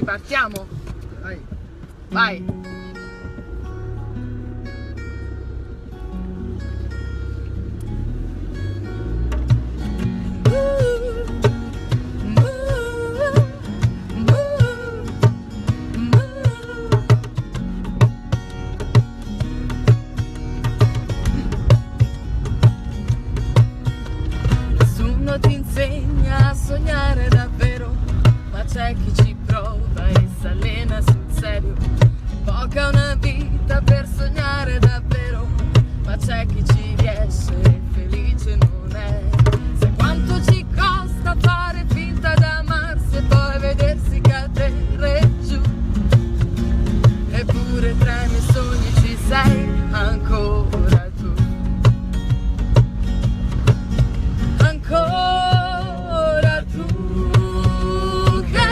Ripartiamo? Vai. Vai! Nessuno ti insegna a sognare davvero, ma c'è chi ci prova e s'allena sul serio. Poca una vita per sognare davvero, ma c'è chi ci riesce e felice non è. Sai quanto ci costa fare finta d'amarsi e poi vedersi cadere giù. Eppure tra i miei sogni ci sei ancora tu. Ancora tu che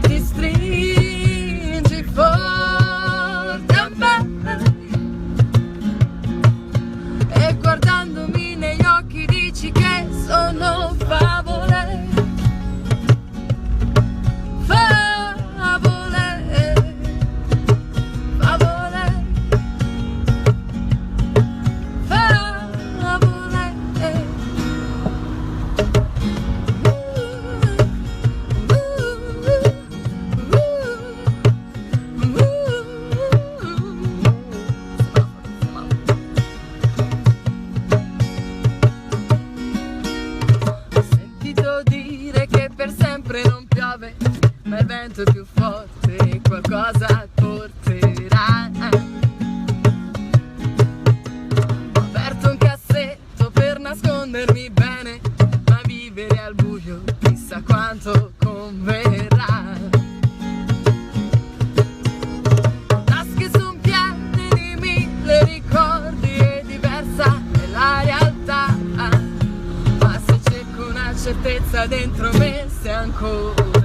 ti stringi forte a me e guardandomi negli occhi dici che sono favole, favole, favole, favole. Ho sentito dire che per sempre non piove, ma il vento è più forte e qualcosa porterà. Ho aperto un cassetto per nascondermi bene, ma vivere al buio chissà quanto converrà. Tasche son piene di mille ricordi e diversa è la realtà, ma se cerco una certezza dentro me sei ancora